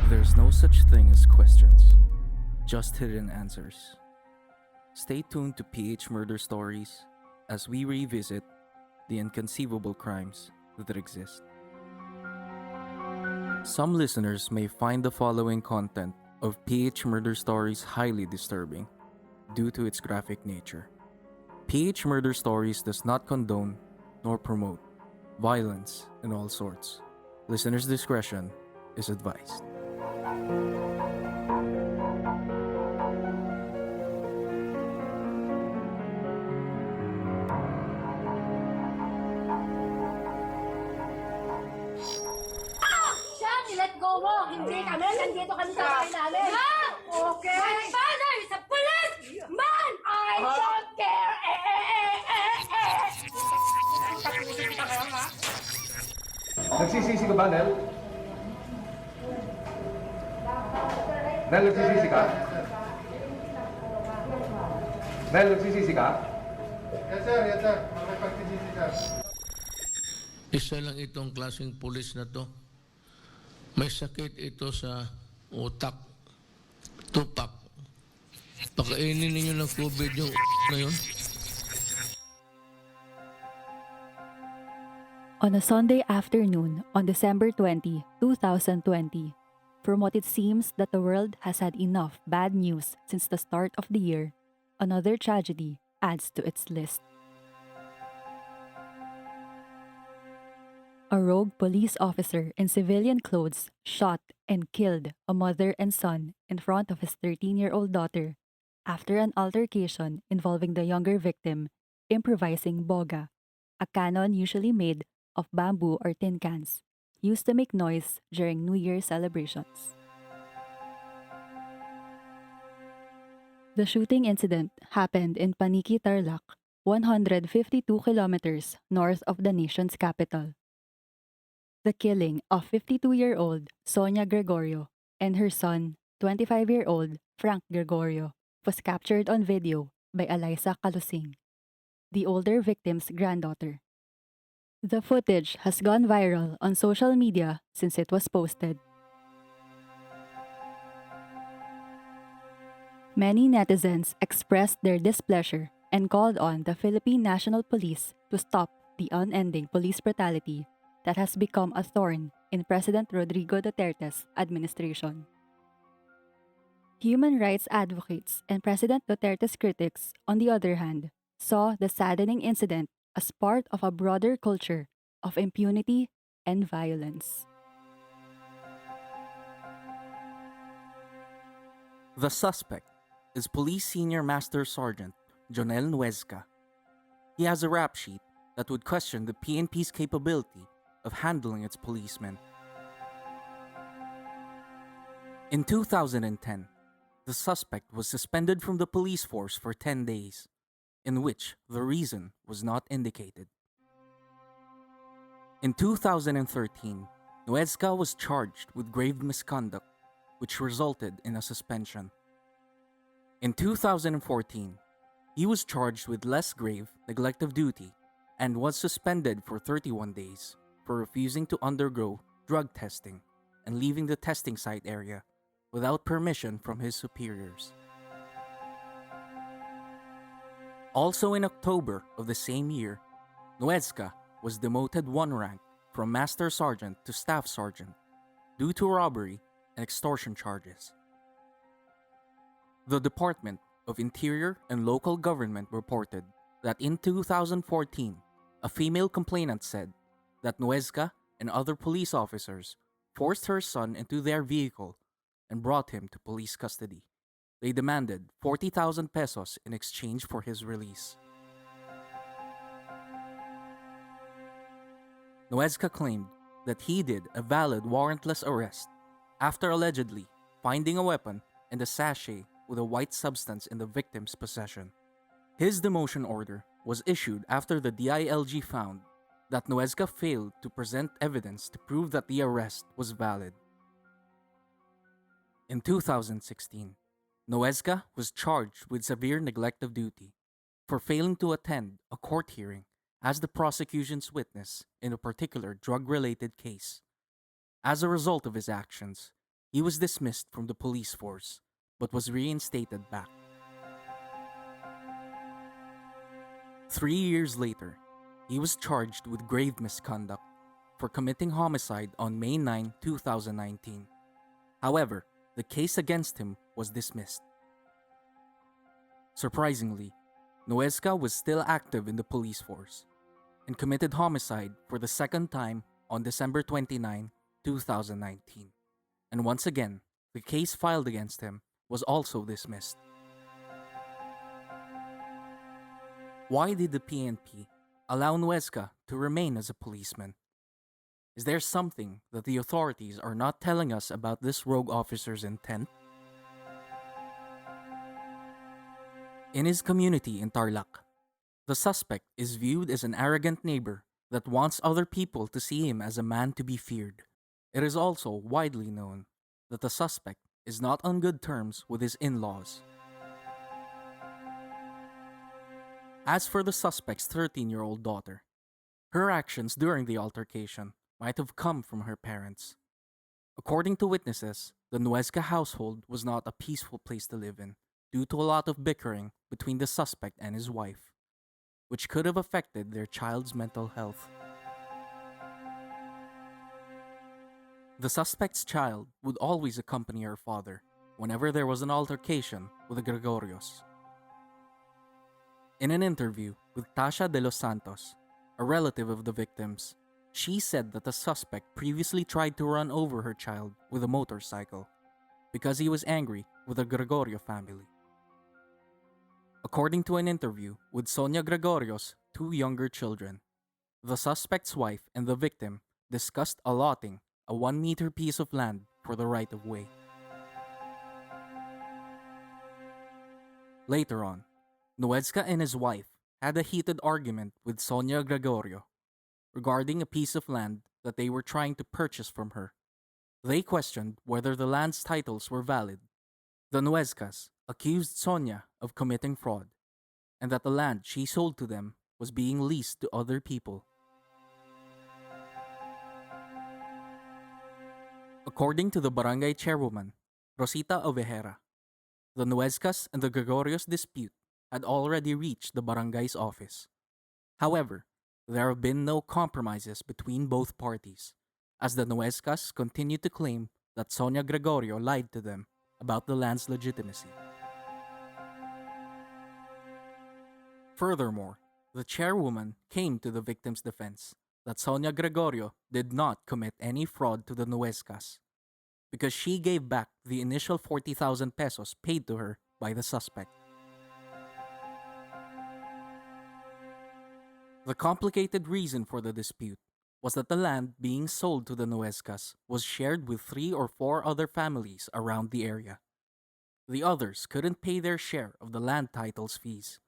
There's no such thing as questions, just hidden answers. Stay tuned to PH Murder Stories as we revisit the inconceivable crimes that exist. Some listeners may find the following content of PH Murder Stories highly disturbing due to its graphic nature. PH Murder Stories does not condone nor promote violence in all sorts. Listeners' discretion is advised. Siya, let go mo. Hindi kami. Nandito kami sa bahay namin. Okay? My father is a police man! I don't care! Nagsisisi ka ba, Nel? Nel, nagsisisi ka? Nel, nagsisisi ka? Yes, sir. Yes, sir. Makipag-sisisi, sir. Isa lang itong klaseng pulis na to. May sakit ito sa utak. Tupak. Pakainin ninyo ng COVID yung na yun. On a Sunday afternoon on December 20, 2020, from what it seems that the world has had enough bad news since the start of the year, another tragedy adds to its list. A rogue police officer in civilian clothes shot and killed a mother and son in front of his 13-year-old daughter after an altercation involving the younger victim improvising boga, a cannon usually made of bamboo or tin cans, used to make noise during New Year celebrations. The shooting incident happened in Paniki, Tarlac, 152 kilometers north of the nation's capital. The killing of 52-year-old Sonya Gregorio and her son, 25-year-old Frank Gregorio, was captured on video by Eliza Calusing, the older victim's granddaughter. The footage has gone viral on social media since it was posted. Many netizens expressed their displeasure and called on the Philippine National Police to stop the unending police brutality that has become a thorn in President Rodrigo Duterte's administration. Human rights advocates and President Duterte's critics, on the other hand, saw the saddening incident as part of a broader culture of impunity and violence. The suspect is Police Senior Master Sergeant Jonel Nuezca. He has a rap sheet that would question the PNP's capability of handling its policemen. In 2010, the suspect was suspended from the police force for 10 days, in which the reason was not indicated. In 2013, Nuezca was charged with grave misconduct, which resulted in a suspension. In 2014, he was charged with less grave neglect of duty and was suspended for 31 days for refusing to undergo drug testing and leaving the testing site area without permission from his superiors. Also in October of the same year, Nuezca was demoted one rank from Master Sergeant to Staff Sergeant due to robbery and extortion charges. The Department of Interior and Local Government reported that in 2014, a female complainant said that Nuezca and other police officers forced her son into their vehicle and brought him to police custody. They demanded 40,000 pesos in exchange for his release. Nuezca claimed that he did a valid warrantless arrest after allegedly finding a weapon and a sachet with a white substance in the victim's possession. His demotion order was issued after the DILG found that Nuezca failed to present evidence to prove that the arrest was valid. In 2016, Nuezca was charged with severe neglect of duty for failing to attend a court hearing as the prosecution's witness in a particular drug-related case. As a result of his actions, he was dismissed from the police force but was reinstated back. 3 years later, he was charged with grave misconduct for committing homicide on May 9, 2019. However, the case against him was dismissed. Surprisingly, Nuesca was still active in the police force and committed homicide for the second time on December 29, 2019. And once again, the case filed against him was also dismissed. Why did the PNP allow Nuesca to remain as a policeman? Is there something that the authorities are not telling us about this rogue officer's intent? In his community in Tarlac, the suspect is viewed as an arrogant neighbor that wants other people to see him as a man to be feared. It is also widely known that the suspect is not on good terms with his in-laws. As for the suspect's 13-year-old daughter, her actions during the altercation might have come from her parents. According to witnesses, the Nuesca household was not a peaceful place to live in due to a lot of bickering between the suspect and his wife, which could have affected their child's mental health. The suspect's child would always accompany her father whenever there was an altercation with the Gregorios. In an interview with Tasha de los Santos, a relative of the victims, she said that the suspect previously tried to run over her child with a motorcycle because he was angry with the Gregorio family. According to an interview with Sonya Gregorio's 2 younger children, the suspect's wife and the victim discussed allotting a 1-meter piece of land for the right of way. Later on, Nuesca and his wife had a heated argument with Sonya Gregorio regarding a piece of land that they were trying to purchase from her. They questioned whether the land's titles were valid. The Nuescas accused Sonya of committing fraud and that the land she sold to them was being leased to other people. According to the barangay chairwoman, Rosita Ovejera, the Nuescas and the Gregorios dispute had already reached the barangay's office. However, there have been no compromises between both parties, as the Nuescas continue to claim that Sonya Gregorio lied to them about the land's legitimacy. Furthermore, the chairwoman came to the victim's defense that Sonya Gregorio did not commit any fraud to the Nuescas because she gave back the initial 40,000 pesos paid to her by the suspect. The complicated reason for the dispute was that the land being sold to the Nuescas was shared with 3 or 4 other families around the area. The others couldn't pay their share of the land title's fees,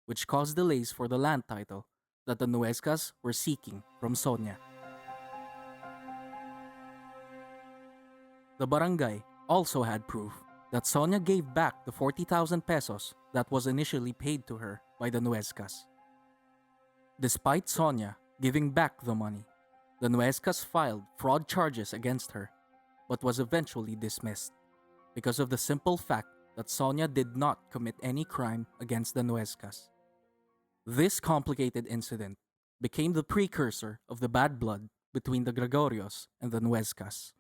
which caused delays for the land title that the Nuescas were seeking from Sonya. The barangay also had proof that Sonya gave back the 40,000 pesos that was initially paid to her by the Nuescas. Despite Sonya giving back the money, the Nuescas filed fraud charges against her, but was eventually dismissed because of the simple fact that Sonya did not commit any crime against the Nuescas. This complicated incident became the precursor of the bad blood between the Gregorios and the Nuescas.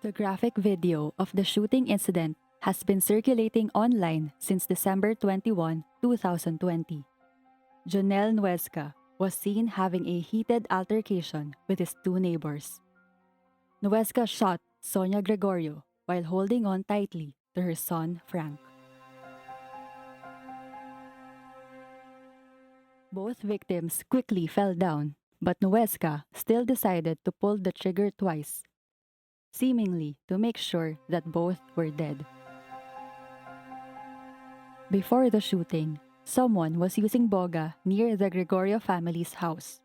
The graphic video of the shooting incident has been circulating online since December 21, 2020. Jonel Nuesca was seen having a heated altercation with his 2 neighbors. Nuesca shot Sonya Gregorio while holding on tightly to her son Frank. Both victims quickly fell down, but Nuesca still decided to pull the trigger twice, seemingly to make sure that both were dead. Before the shooting, someone was using boga near the Gregorio family's house.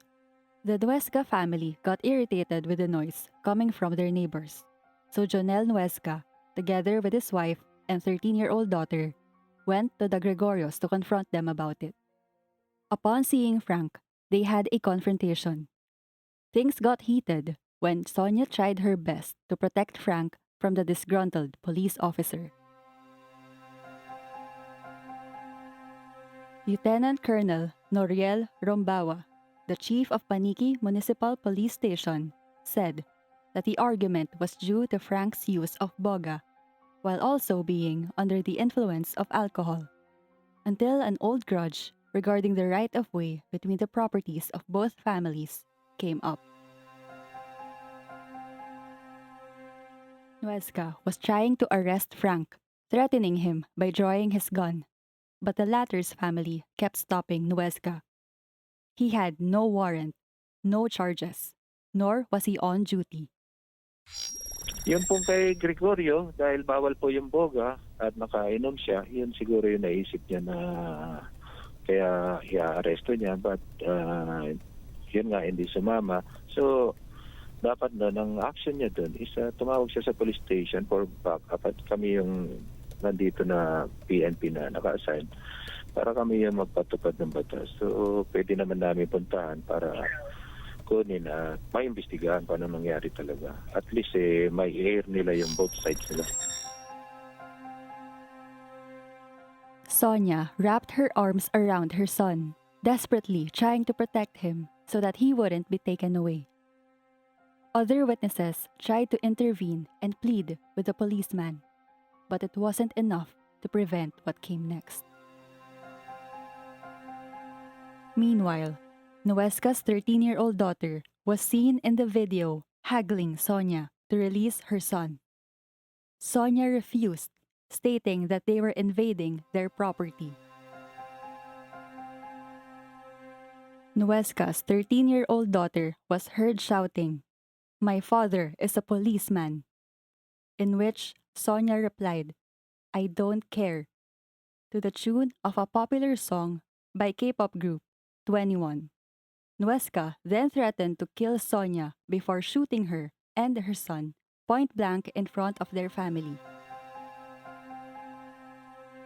The Nuesca family got irritated with the noise coming from their neighbors, so Jonel Nuesca, together with his wife and 13-year-old daughter, went to the Gregorios to confront them about it. Upon seeing Frank, they had a confrontation, Things got heated when Sonya tried her best to protect Frank from the disgruntled police officer. Lieutenant Colonel Noriel Rombawa, the chief of Paniki Municipal Police Station, said that the argument was due to Frank's use of boga, while also being under the influence of alcohol, until an old grudge regarding the right-of-way between the properties of both families came up. Nuesca was trying to arrest Frank, threatening him by drawing his gun, but the latter's family kept stopping Nuesca. He had no warrant, no charges, nor was he on duty. Yung pong kay Gregorio, dahil bawal po yung boga at nakainom siya, yun siguro yung naisip niya na kaya i-aresto niya. But yun nga, hindi sumama. So, dapat doon, ang action niya doon is tumawag siya sa police station for backup at kami yung nandito na PNP na naka-assign para kami yung magpatupad ng batas. So, pwede naman namin puntahan para kunin at maimbestigahan paano nangyari talaga. At least may air nila yung both sides nila. Sonya wrapped her arms around her son, desperately trying to protect him so that he wouldn't be taken away. Other witnesses tried to intervene and plead with the policeman, but it wasn't enough to prevent what came next. Meanwhile, Nuesca's 13-year-old daughter was seen in the video haggling Sonya to release her son. Sonya refused, stating that they were invading their property. Nuesca's 13-year-old daughter was heard shouting, "My father is a policeman," in which Sonya replied, "I don't care," to the tune of a popular song by K-pop group 21. Nuesca then threatened to kill Sonya before shooting her and her son point blank in front of their family.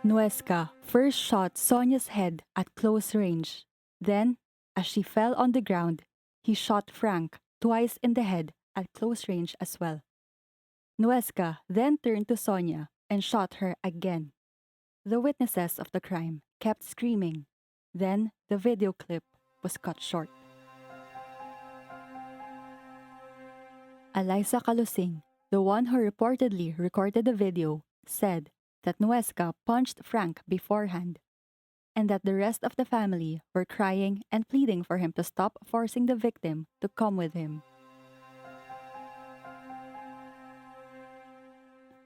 Nuesca first shot Sonya's head at close range. Then, as she fell on the ground, he shot Frank twice in the head at close range as well. Nuesca then turned to Sonya and shot her again. The witnesses of the crime kept screaming. Then, the video clip was cut short. Eliza Calusing, the one who reportedly recorded the video, said that Nuesca punched Frank beforehand, and that the rest of the family were crying and pleading for him to stop forcing the victim to come with him.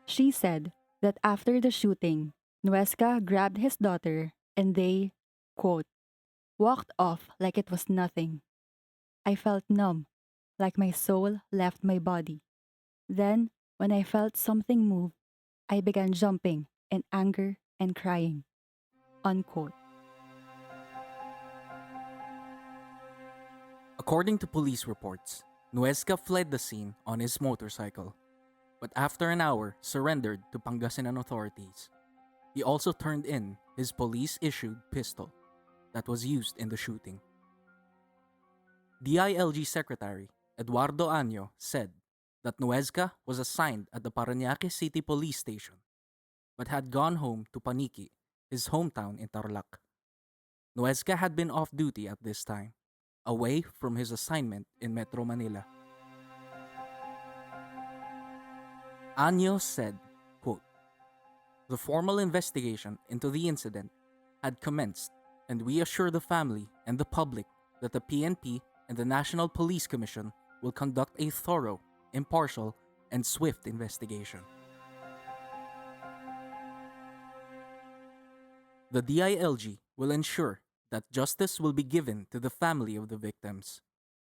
She said that after the shooting, Nuesca grabbed his daughter and they, quote, walked off like it was nothing. I felt numb, like my soul left my body. Then, when I felt something move, I began jumping in anger and crying. Unquote. According to police reports, Nuesca fled the scene on his motorcycle, but after an hour surrendered to Pangasinan authorities. He also turned in his police-issued pistol that was used in the shooting. DILG Secretary Eduardo Año said that Nuesca was assigned at the Parañaque City Police Station, but had gone home to Paniki, his hometown in Tarlac. Nuesca had been off duty at this time, away from his assignment in Metro Manila. Año said, quote, "The formal investigation into the incident had commenced, and we assure the family and the public that the PNP and the National Police Commission will conduct a thorough, impartial, and swift investigation." The DILG will ensure that justice will be given to the family of the victims,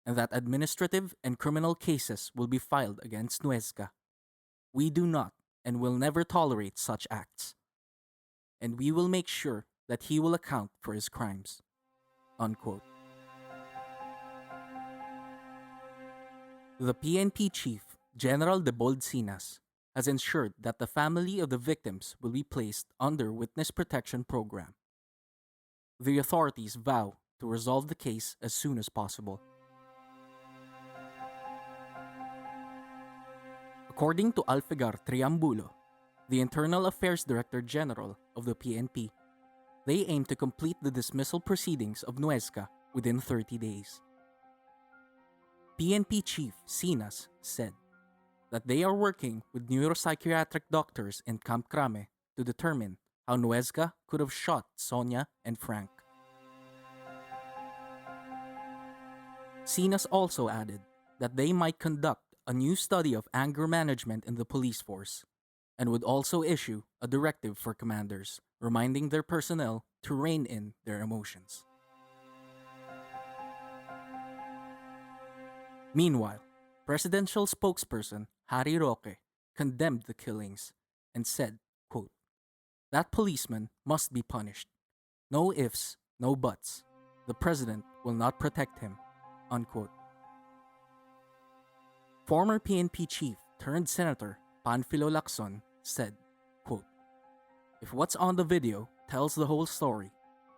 and that administrative and criminal cases will be filed against Nuesca. We do not and will never tolerate such acts, and we will make sure that he will account for his crimes. Unquote. The PNP chief, General de Boldsinas, has ensured that the family of the victims will be placed under witness protection program. The authorities vow to resolve the case as soon as possible. According to Alfigar Triambulo, the Internal Affairs Director General of the PNP, they aim to complete the dismissal proceedings of Nuesca within 30 days. PNP Chief Sinas said that they are working with neuropsychiatric doctors in Camp Crame to determine how Nuesca could have shot Sonya and Frank. Sinas also added that they might conduct a new study of anger management in the police force and would also issue a directive for commanders, reminding their personnel to rein in their emotions. Meanwhile, presidential spokesperson Harry Roque condemned the killings and said, quote, "That policeman must be punished. No ifs, no buts. The president will not protect him," unquote. Former PNP chief turned Senator Panfilo Lacson said, quote, "If what's on the video tells the whole story,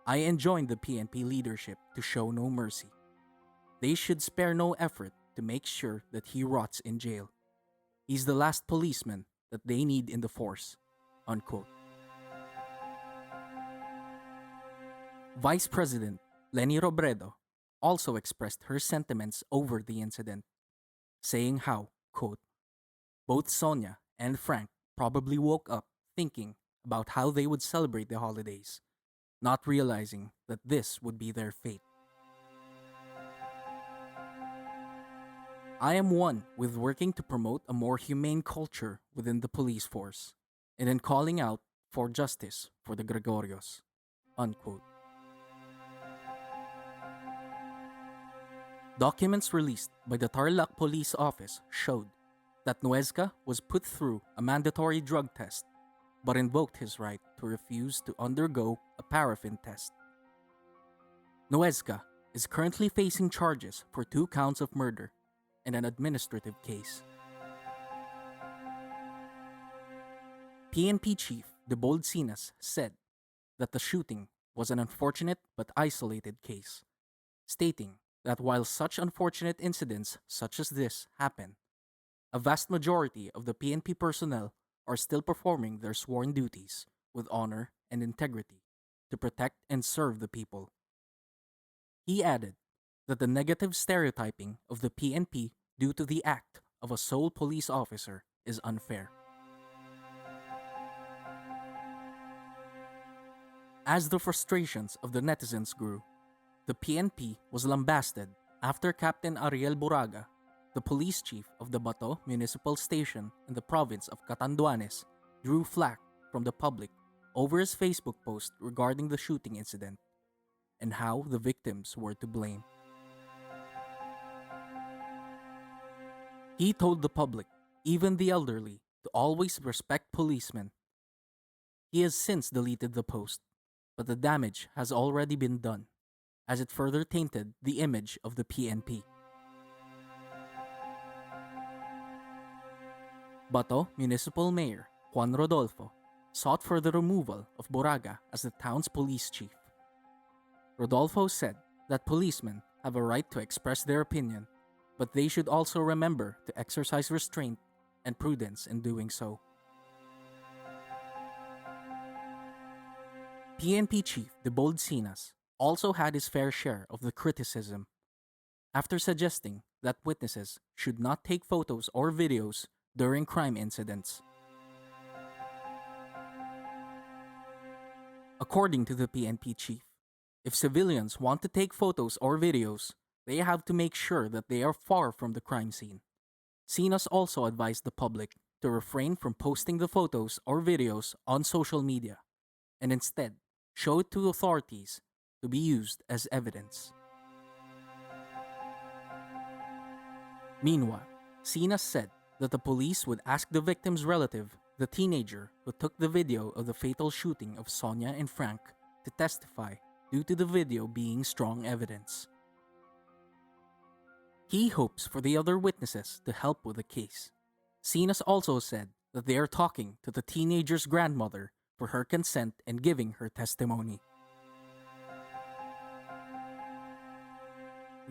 I enjoin the PNP leadership to show no mercy. They should spare no effort to make sure that he rots in jail. He's the last policeman that they need in the force," unquote. Vice President Leni Robredo also expressed her sentiments over the incident, saying how, quote, "Both Sonya and Frank probably woke up thinking about how they would celebrate the holidays, not realizing that this would be their fate. I am one with working to promote a more humane culture within the police force and in calling out for justice for the Gregorios," unquote. Documents released by the Tarlac Police Office showed that Nuesca was put through a mandatory drug test but invoked his right to refuse to undergo a paraffin test. Nuesca is currently facing charges for 2 counts of murder and an administrative case. PNP Chief Debold Sinas said that the shooting was an unfortunate but isolated case, stating that while such unfortunate incidents such as this happen, a vast majority of the PNP personnel are still performing their sworn duties with honor and integrity to protect and serve the people. He added that the negative stereotyping of the PNP due to the act of a sole police officer is unfair. As the frustrations of the netizens grew, the PNP was lambasted after Captain Ariel Buraga, the police chief of the Bato Municipal Station in the province of Catanduanes, drew flack from the public over his Facebook post regarding the shooting incident and how the victims were to blame. He told the public, even the elderly, to always respect policemen. He has since deleted the post, but the damage has already been done, as it further tainted the image of the PNP. Bato Municipal Mayor Juan Rodolfo sought for the removal of Buraga as the town's police chief. Rodolfo said that policemen have a right to express their opinion, but they should also remember to exercise restraint and prudence in doing so. PNP Chief Debold Sinas also had his fair share of the criticism after suggesting that witnesses should not take photos or videos during crime incidents. According to the PNP chief, if civilians want to take photos or videos, they have to make sure that they are far from the crime scene. Sinas also advised the public to refrain from posting the photos or videos on social media and instead show it to authorities to be used as evidence. Meanwhile, Sinas said that the police would ask the victim's relative, the teenager who took the video of the fatal shooting of Sonya and Frank, to testify due to the video being strong evidence. He hopes for the other witnesses to help with the case. Sinas also said that they are talking to the teenager's grandmother for her consent in giving her testimony.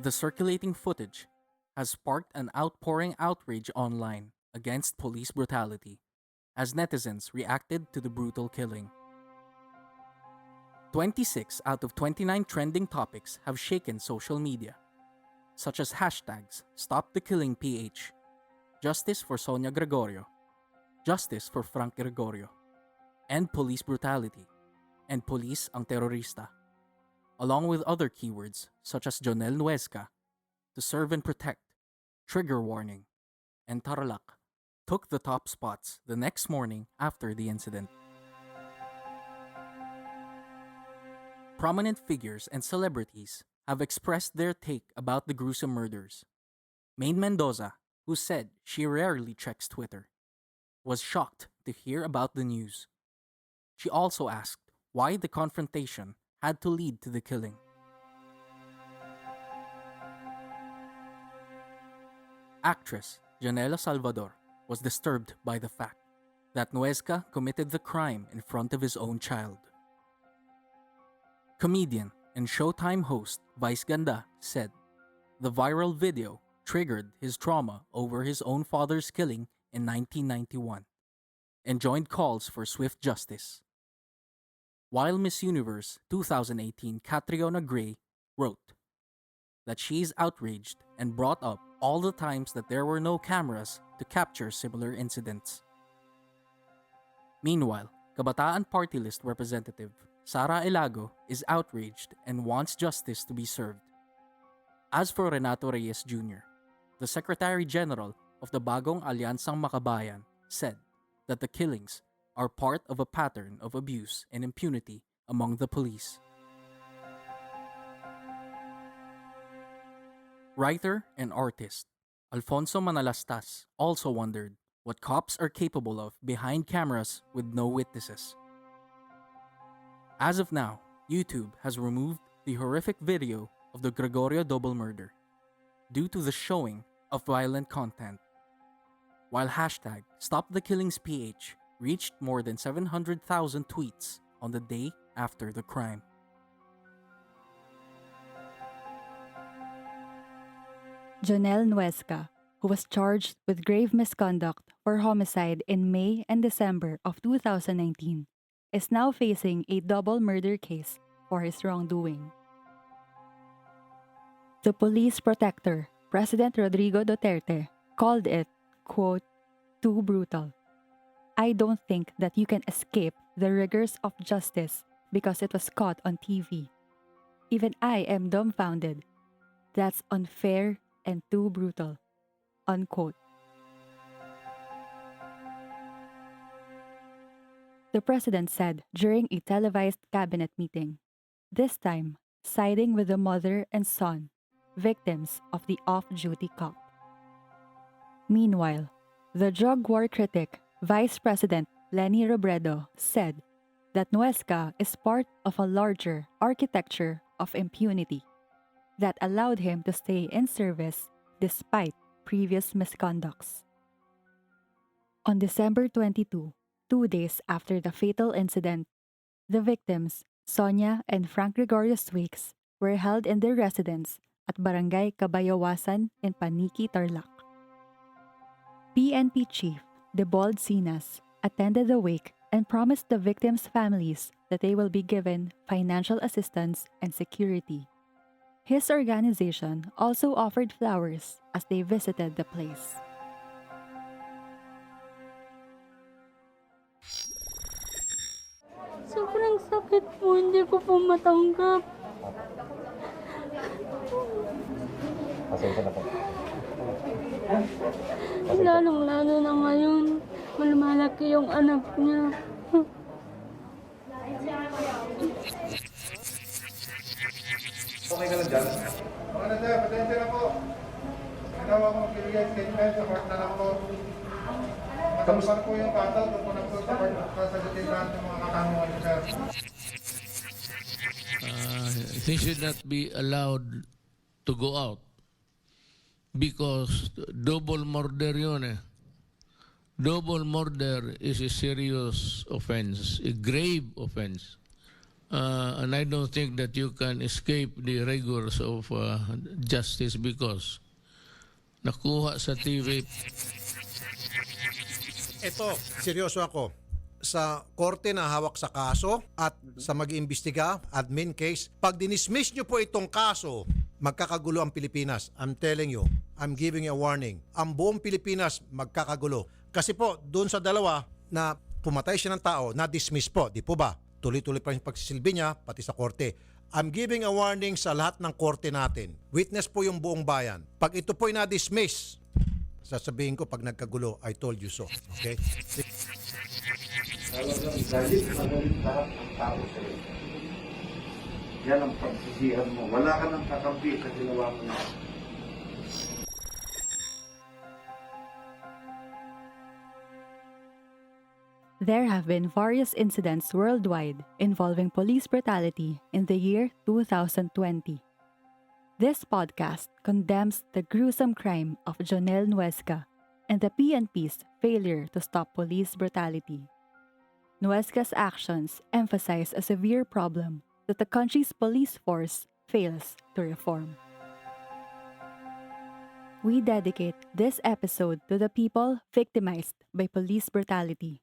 The circulating footage has sparked an outpouring outrage online against police brutality as netizens reacted to the brutal killing. 26 out of 29 trending topics have shaken social media, such as hashtags Stop the Killing PH, Justice for Sonya Gregorio, Justice for Frank Gregorio, End Police Brutality, and Police ang Terorista, along with other keywords such as Jonel Nuesca, To Serve and Protect, Trigger Warning, and Tarlac took the top spots the next morning after the incident. Prominent figures and celebrities have expressed their take about the gruesome murders. Maine Mendoza, who said she rarely checks Twitter, was shocked to hear about the news. She also asked why the confrontation had to lead to the killing. Actress Janela Salvador was disturbed by the fact that Nuesca committed the crime in front of his own child. Comedian and Showtime host Vice Ganda said the viral video triggered his trauma over his own father's killing in 1991 and joined calls for swift justice. While Miss Universe 2018 Catriona Gray wrote that she is outraged and brought up all the times that there were no cameras to capture similar incidents. Meanwhile, Kabataan Party List Representative Sara Elago is outraged and wants justice to be served. As for Renato Reyes Jr., the Secretary General of the Bagong Alyansang Makabayan said that the killings are part of a pattern of abuse and impunity among the police. Writer and artist Alfonso Manalastas also wondered what cops are capable of behind cameras with no witnesses. As of now, YouTube has removed the horrific video of the Gregorio double murder due to the showing of violent content, while hashtag StopTheKillingsPH reached more than 700,000 tweets on the day after the crime. Jonel Nuesca, who was charged with grave misconduct for homicide in May and December of 2019, is now facing a double murder case for his wrongdoing. The police protector, President Rodrigo Duterte, called it, quote, too brutal. I don't think that you can escape the rigors of justice because it was caught on TV. Even I am dumbfounded. That's unfair and too brutal, unquote. The president said during a televised cabinet meeting, this time siding with the mother and son, victims of the off-duty cop. Meanwhile, the drug war critic, Vice President Leni Robredo, said that Nuesca is part of a larger architecture of impunity that allowed him to stay in service despite previous misconducts. On December 22, 2 days after the fatal incident, the victims, Sonya and Frank Gregorio Sweeks, were held in their residence at Barangay Cabayawasan in Paniki, Tarlac. PNP Chief Debold Sinas attended the wake and promised the victims' families that they will be given financial assistance and security. His organization also offered flowers as they visited the place. Sobrang sakit po, hindi ko po matanggap. Pasensya na po. Lalong-lalo na ngayon, lumalaki yung anak niya. Okay ka lang dyan? Okay na sir, patensya na po. Ikaw ako magbibigay statement, support na lang po. Matalupan po yung battle, kung po na po support, sasagutin lahat ng mga katanungan niyo sir. They should not be allowed to go out because double murder yun eh. Double murder is a serious offense, a grave offense. And I don't think that you can escape the rigors of justice because nakuha sa TV Ito, seryoso ako. Sa korte na hawak sa kaso at sa mag-iimbestiga, admin case, pag dinismiss nyo po itong kaso, magkakagulo ang Pilipinas. I'm telling you, I'm giving you a warning. Ang buong Pilipinas magkakagulo. Kasi po, doon sa dalawa na pumatay siya ng tao, na-dismiss po, di po ba? Tuloy-tuloy pa yung pagsisilbi niya, pati sa korte. I'm giving a warning sa lahat ng korte natin. Witness po yung buong bayan. Pag ito po'y na-dismiss, sasabihin ko pag nagkagulo, I told you so. Okay? Talagang galit lahat ng tao sa'yo. Yan ang pagsisihan mo. Wala ka nang kakampi sa ginawa mo na. There have been various incidents worldwide involving police brutality in the year 2020. This podcast condemns the gruesome crime of Jonel Nuesca and the PNP's failure to stop police brutality. Nuesca's actions emphasize a severe problem that the country's police force fails to reform. We dedicate this episode to the people victimized by police brutality.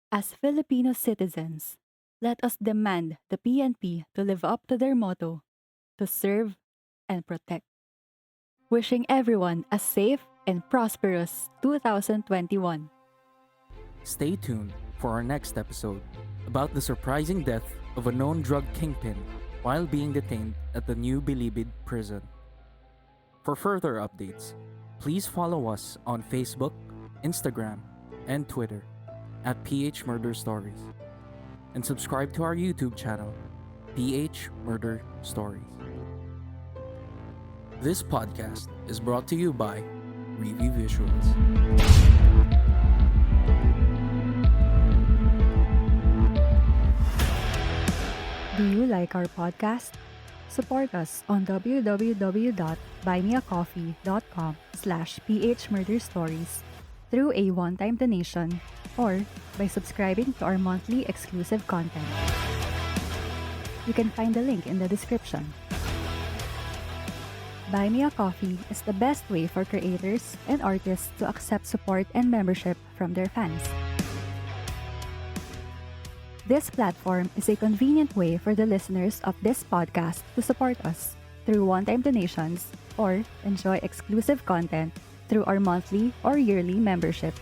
As Filipino citizens, let us demand the PNP to live up to their motto, to serve and protect. Wishing everyone a safe and prosperous 2021. Stay tuned for our next episode about the surprising death of a known drug kingpin while being detained at the New Bilibid prison. For further updates, please follow us on Facebook, Instagram, and Twitter at phmurderstories, and subscribe to our YouTube channel, PH Murder Stories. This podcast is brought to you by Review Visuals. Do you like our podcast? Support us on www.buymeacoffee.com/phmurderstories through a one-time donation or by subscribing to our monthly exclusive content. You can find the link in the description. Buy Me a Coffee is the best way for creators and artists to accept support and membership from their fans. This platform is a convenient way for the listeners of this podcast to support us through one-time donations or enjoy exclusive content through our monthly or yearly membership.